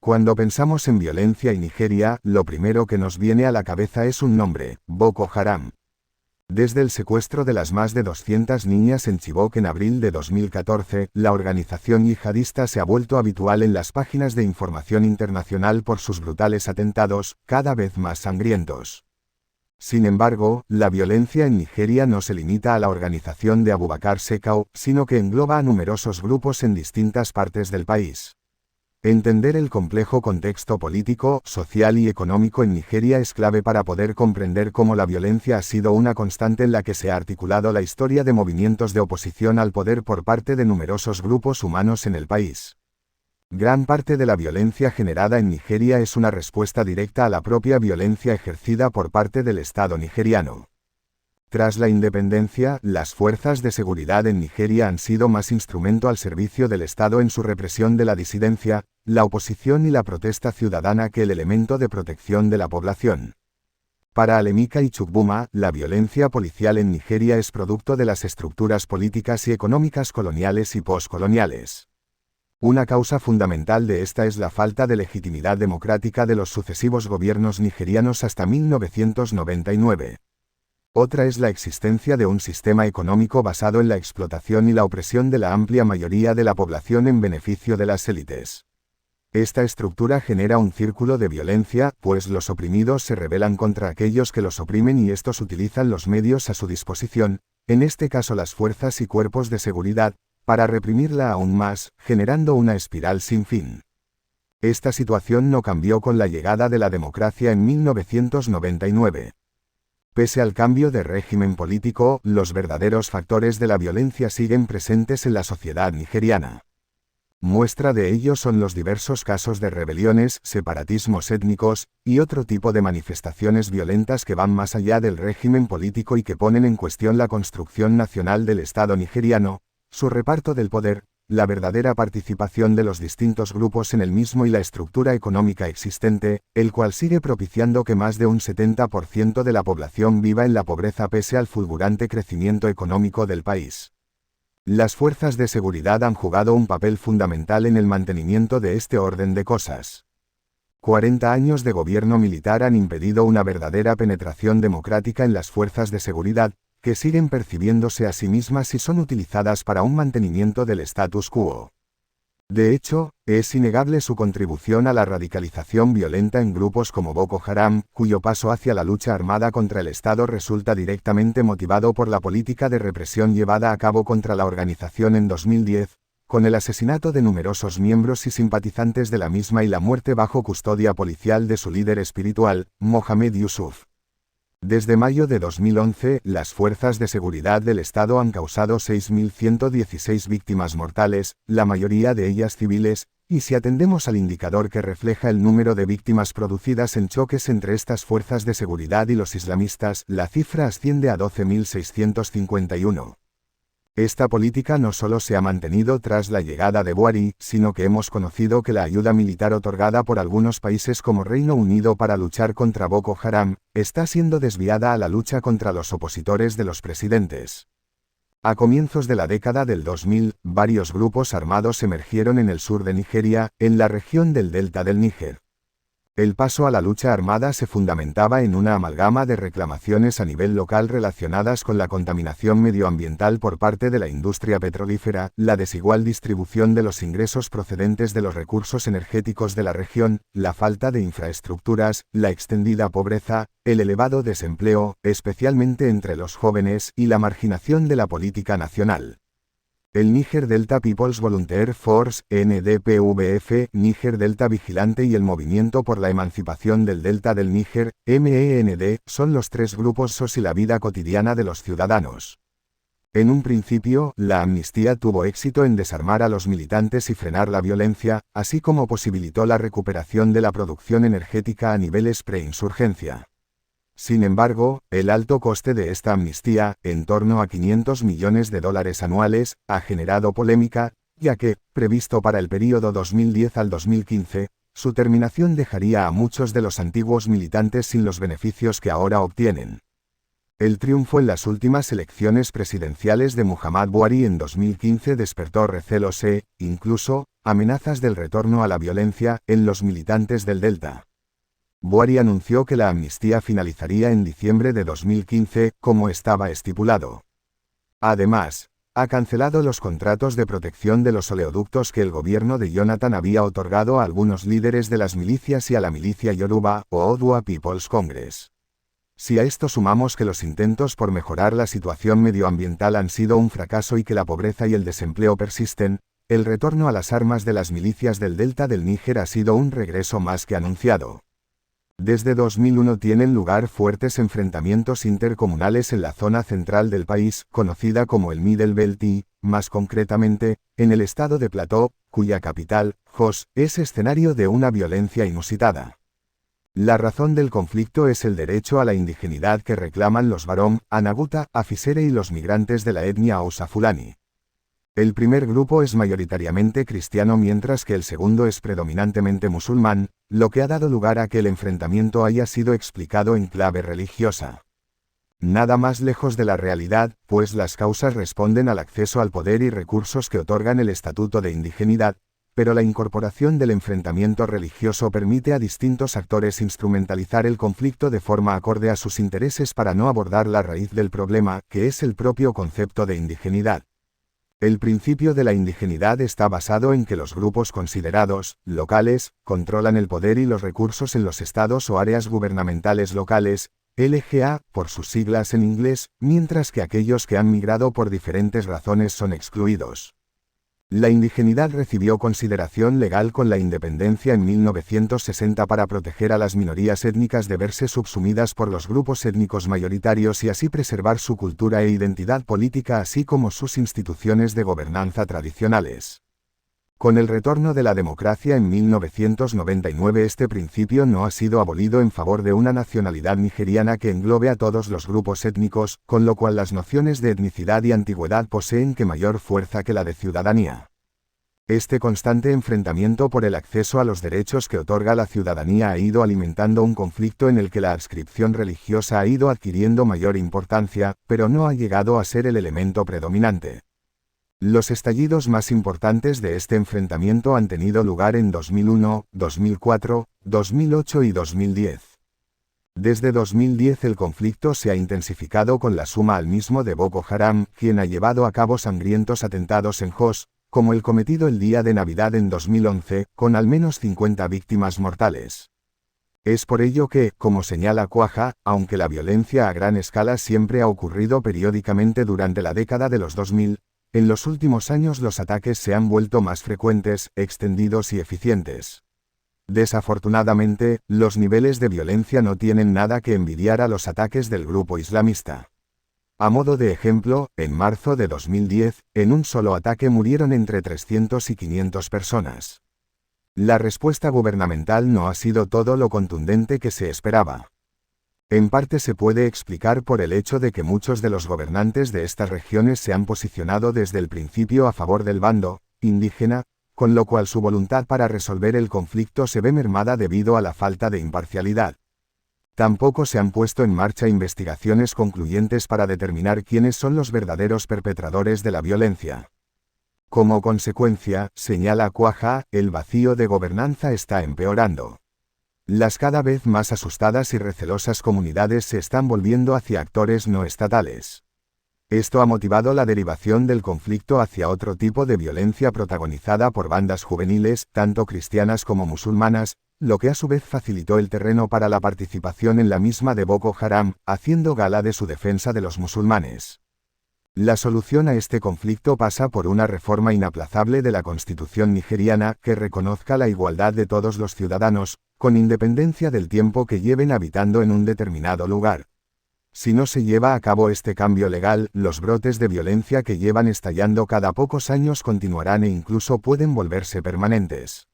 Cuando pensamos en violencia en Nigeria, lo primero que nos viene a la cabeza es un nombre: Boko Haram. Desde el secuestro de las más de 200 niñas en Chibok en abril de 2014, la organización yihadista se ha vuelto habitual en las páginas de información internacional por sus brutales atentados, cada vez más sangrientos. Sin embargo, la violencia en Nigeria no se limita a la organización de Abubakar Shekau, sino que engloba a numerosos grupos en distintas partes del país. Entender el complejo contexto político, social y económico en Nigeria es clave para poder comprender cómo la violencia ha sido una constante en la que se ha articulado la historia de movimientos de oposición al poder por parte de numerosos grupos humanos en el país. Gran parte de la violencia generada en Nigeria es una respuesta directa a la propia violencia ejercida por parte del Estado nigeriano. Tras la independencia, las fuerzas de seguridad en Nigeria han sido más instrumento al servicio del Estado en su represión de la disidencia, la oposición y la protesta ciudadana que el elemento de protección de la población. Para Alemika y Chukwuma, la violencia policial en Nigeria es producto de las estructuras políticas y económicas coloniales y postcoloniales. Una causa fundamental de esta es la falta de legitimidad democrática de los sucesivos gobiernos nigerianos hasta 1999. Otra es la existencia de un sistema económico basado en la explotación y la opresión de la amplia mayoría de la población en beneficio de las élites. Esta estructura genera un círculo de violencia, pues los oprimidos se rebelan contra aquellos que los oprimen y estos utilizan los medios a su disposición, en este caso las fuerzas y cuerpos de seguridad, para reprimirla aún más, generando una espiral sin fin. Esta situación no cambió con la llegada de la democracia en 1999. Pese al cambio de régimen político, los verdaderos factores de la violencia siguen presentes en la sociedad nigeriana. Muestra de ello son los diversos casos de rebeliones, separatismos étnicos, y otro tipo de manifestaciones violentas que van más allá del régimen político y que ponen en cuestión la construcción nacional del Estado nigeriano, su reparto del poder, la verdadera participación de los distintos grupos en el mismo y la estructura económica existente, el cual sigue propiciando que más de un 70% de la población viva en la pobreza pese al fulgurante crecimiento económico del país. Las fuerzas de seguridad han jugado un papel fundamental en el mantenimiento de este orden de cosas. 40 años de gobierno militar han impedido una verdadera penetración democrática en las fuerzas de seguridad, que siguen percibiéndose a sí mismas y son utilizadas para un mantenimiento del status quo. De hecho, es innegable su contribución a la radicalización violenta en grupos como Boko Haram, cuyo paso hacia la lucha armada contra el Estado resulta directamente motivado por la política de represión llevada a cabo contra la organización en 2010, con el asesinato de numerosos miembros y simpatizantes de la misma y la muerte bajo custodia policial de su líder espiritual, Mohammed Yusuf. Desde mayo de 2011, las fuerzas de seguridad del Estado han causado 6.116 víctimas mortales, la mayoría de ellas civiles, y si atendemos al indicador que refleja el número de víctimas producidas en choques entre estas fuerzas de seguridad y los islamistas, la cifra asciende a 12.651. Esta política no solo se ha mantenido tras la llegada de Buhari, sino que hemos conocido que la ayuda militar otorgada por algunos países como Reino Unido para luchar contra Boko Haram, está siendo desviada a la lucha contra los opositores de los presidentes. A comienzos de la década del 2000, varios grupos armados emergieron en el sur de Nigeria, en la región del delta del Níger. El paso a la lucha armada se fundamentaba en una amalgama de reclamaciones a nivel local relacionadas con la contaminación medioambiental por parte de la industria petrolífera, la desigual distribución de los ingresos procedentes de los recursos energéticos de la región, la falta de infraestructuras, la extendida pobreza, el elevado desempleo, especialmente entre los jóvenes, y la marginación de la política nacional. El Niger Delta People's Volunteer Force, NDPVF, Níger Delta Vigilante y el Movimiento por la Emancipación del Delta del Níger, MEND, son los tres grupos SOS y la vida cotidiana de los ciudadanos. En un principio, la amnistía tuvo éxito en desarmar a los militantes y frenar la violencia, así como posibilitó la recuperación de la producción energética a niveles preinsurgencia. Sin embargo, el alto coste de esta amnistía, en torno a $500 millones anuales, ha generado polémica, ya que, previsto para el período 2010 al 2015, su terminación dejaría a muchos de los antiguos militantes sin los beneficios que ahora obtienen. El triunfo en las últimas elecciones presidenciales de Muhammad Buhari en 2015 despertó recelos e, incluso, amenazas del retorno a la violencia en los militantes del Delta. Buhari anunció que la amnistía finalizaría en diciembre de 2015, como estaba estipulado. Además, ha cancelado los contratos de protección de los oleoductos que el gobierno de Jonathan había otorgado a algunos líderes de las milicias y a la milicia Yoruba, o Odua People's Congress. Si a esto sumamos que los intentos por mejorar la situación medioambiental han sido un fracaso y que la pobreza y el desempleo persisten, el retorno a las armas de las milicias del delta del Níger ha sido un regreso más que anunciado. Desde 2001 tienen lugar fuertes enfrentamientos intercomunales en la zona central del país, conocida como el Middle Belt y, más concretamente, en el estado de Plateau, cuya capital, Jos, es escenario de una violencia inusitada. La razón del conflicto es el derecho a la indigenidad que reclaman los Barom, Anaguta, Afisere y los migrantes de la etnia Hausa Fulani. El primer grupo es mayoritariamente cristiano mientras que el segundo es predominantemente musulmán, lo que ha dado lugar a que el enfrentamiento haya sido explicado en clave religiosa. Nada más lejos de la realidad, pues las causas responden al acceso al poder y recursos que otorgan el estatuto de indigenidad, pero la incorporación del enfrentamiento religioso permite a distintos actores instrumentalizar el conflicto de forma acorde a sus intereses para no abordar la raíz del problema, que es el propio concepto de indigenidad. El principio de la indigenidad está basado en que los grupos considerados locales controlan el poder y los recursos en los estados o áreas gubernamentales locales, LGA, por sus siglas en inglés, mientras que aquellos que han migrado por diferentes razones son excluidos. La indigenidad recibió consideración legal con la independencia en 1960 para proteger a las minorías étnicas de verse subsumidas por los grupos étnicos mayoritarios y así preservar su cultura e identidad política así como sus instituciones de gobernanza tradicionales. Con el retorno de la democracia en 1999 este principio no ha sido abolido en favor de una nacionalidad nigeriana que englobe a todos los grupos étnicos, con lo cual las nociones de etnicidad y antigüedad poseen que mayor fuerza que la de ciudadanía. Este constante enfrentamiento por el acceso a los derechos que otorga la ciudadanía ha ido alimentando un conflicto en el que la adscripción religiosa ha ido adquiriendo mayor importancia, pero no ha llegado a ser el elemento predominante. Los estallidos más importantes de este enfrentamiento han tenido lugar en 2001, 2004, 2008 y 2010. Desde 2010 el conflicto se ha intensificado con la suma al mismo de Boko Haram, quien ha llevado a cabo sangrientos atentados en Jos, como el cometido el día de Navidad en 2011, con al menos 50 víctimas mortales. Es por ello que, como señala Quagga, aunque la violencia a gran escala siempre ha ocurrido periódicamente durante la década de los 2000, en los últimos años los ataques se han vuelto más frecuentes, extendidos y eficientes. Desafortunadamente, los niveles de violencia no tienen nada que envidiar a los ataques del grupo islamista. A modo de ejemplo, en marzo de 2010, en un solo ataque murieron entre 300 y 500 personas. La respuesta gubernamental no ha sido todo lo contundente que se esperaba. En parte se puede explicar por el hecho de que muchos de los gobernantes de estas regiones se han posicionado desde el principio a favor del bando indígena, con lo cual su voluntad para resolver el conflicto se ve mermada debido a la falta de imparcialidad. Tampoco se han puesto en marcha investigaciones concluyentes para determinar quiénes son los verdaderos perpetradores de la violencia. Como consecuencia, señala Quagga, el vacío de gobernanza está empeorando. Las cada vez más asustadas y recelosas comunidades se están volviendo hacia actores no estatales. Esto ha motivado la derivación del conflicto hacia otro tipo de violencia protagonizada por bandas juveniles, tanto cristianas como musulmanas, lo que a su vez facilitó el terreno para la participación en la misma de Boko Haram, haciendo gala de su defensa de los musulmanes. La solución a este conflicto pasa por una reforma inaplazable de la Constitución nigeriana que reconozca la igualdad de todos los ciudadanos, con independencia del tiempo que lleven habitando en un determinado lugar. Si no se lleva a cabo este cambio legal, los brotes de violencia que llevan estallando cada pocos años continuarán e incluso pueden volverse permanentes.